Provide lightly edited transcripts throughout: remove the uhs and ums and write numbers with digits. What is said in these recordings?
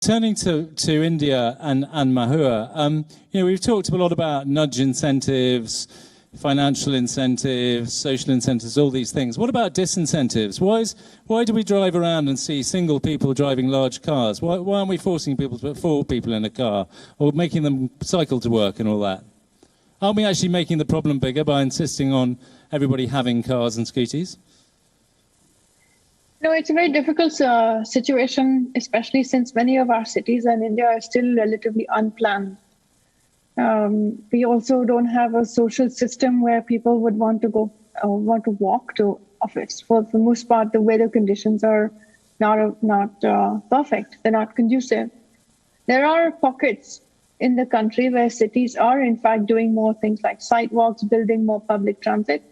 Turning to India and Mahua, we've talked a lot about nudge incentives, financial incentives, social incentives, all these things. What about disincentives? Why do we drive around and see single people driving large cars? Why aren't we forcing people to put 4 people in a car or making them cycle to work and all that? Aren't we actually making the problem bigger by insisting on everybody having cars and scooties? No, it's a very difficult situation, especially since many of our cities in India are still relatively unplanned. We also don't have a social system where people would want to go or want to walk to office. For the most part, the weather conditions are not perfect. They're not conducive. There are pockets in the country where cities are, in fact, doing more things like sidewalks, building more public transit.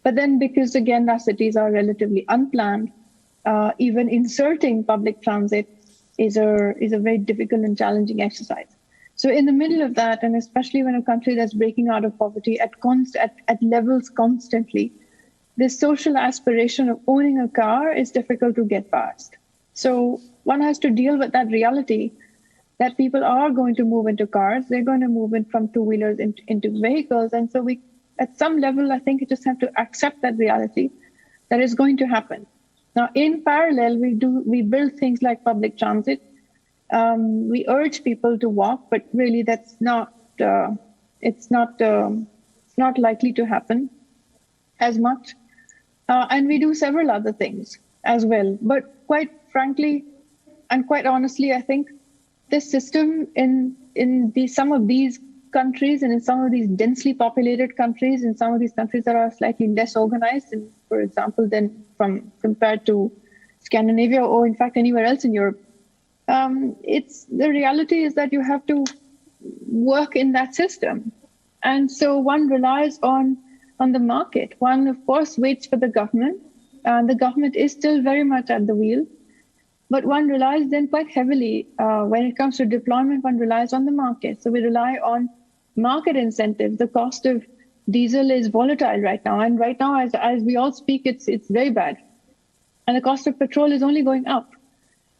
But then because, again, our cities are relatively unplanned, even inserting public transit is a very difficult and challenging exercise. So in the middle of that, and especially when a country that's breaking out of poverty at levels constantly, this social aspiration of owning a car is difficult to get past. So one has to deal with that reality that people are going to move into cars. They're going to move in from two-wheelers into vehicles. And so we, at some level, I think you just have to accept that reality that is going to happen. Now, in parallel, we build things like public transit. We urge people to walk, but really that's it's not likely to happen as much. And we do several other things as well. But quite frankly, and quite honestly, I think this system in some of these countries and in some of these densely populated countries, in some of these countries that are slightly less organized, and for example, compared to Scandinavia or in fact anywhere else in Europe, the reality is that you have to work in that system. And so one relies on the market. One, of course, waits for the government. The government is still very much at the wheel. But one relies then quite heavily, when it comes to deployment, one relies on the market. So we rely on market incentives. The cost of diesel is volatile right now. And right now, as we all speak, it's very bad. And the cost of petrol is only going up.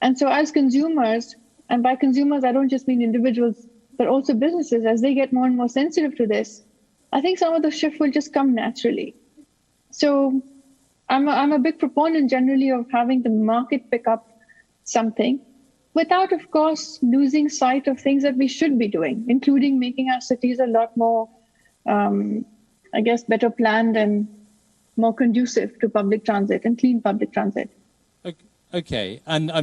And so as consumers, and by consumers, I don't just mean individuals, but also businesses, as they get more and more sensitive to this, I think some of the shift will just come naturally. So I'm a big proponent generally of having the market pick up something without, of course, losing sight of things that we should be doing, including making our cities a lot more, better planned and more conducive to public transit and clean public transit. Okay, and I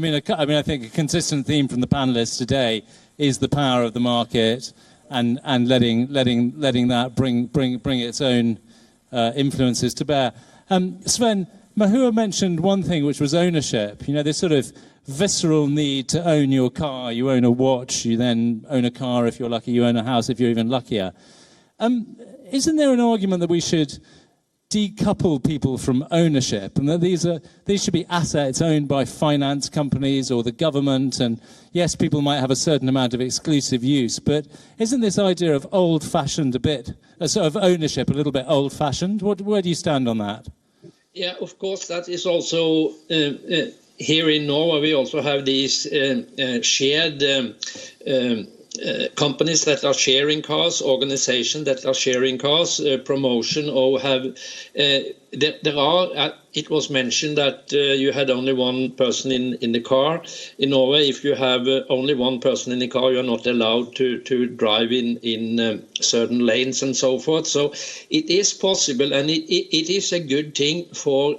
think a consistent theme from the panelists today is the power of the market and letting that bring its own influences to bear. Sven, Mahua mentioned one thing, which was ownership. This sort of visceral need to own your car. You own a watch, you then own a car if you're lucky, you own a house if you're even luckier. Isn't there an argument that we should decouple people from ownership, and that these should be assets owned by finance companies or the government? And yes, people might have a certain amount of exclusive use, but isn't this idea of old-fashioned sort of ownership a little bit old-fashioned? Where do you stand on that? Yeah, of course, that is also here in Norway. We also have these shared companies that are sharing cars, organizations that are sharing cars, promotion, or have there are. It was mentioned that you had only one person in the car. In Norway, if you have only one person in the car, you're not allowed to drive in certain lanes and so forth. So it is possible, and it is a good thing for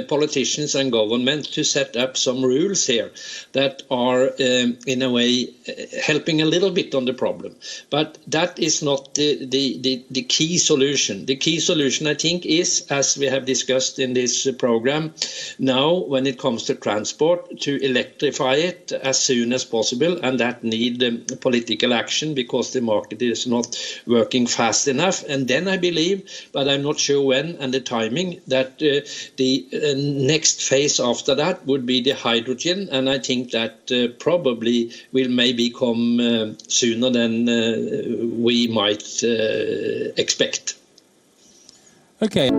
politicians and government to set up some rules here that are in a way helping a little bit on the problem. But that is not the key solution. The key solution, I think, is, as we have discussed in this program now, when it comes to transport, to electrify it as soon as possible, and that need political action because the market is not working fast enough. And then I believe, but I'm not sure when and the timing, that the next phase after that would be the hydrogen, and I think that probably will maybe come sooner than we might expect. Okay.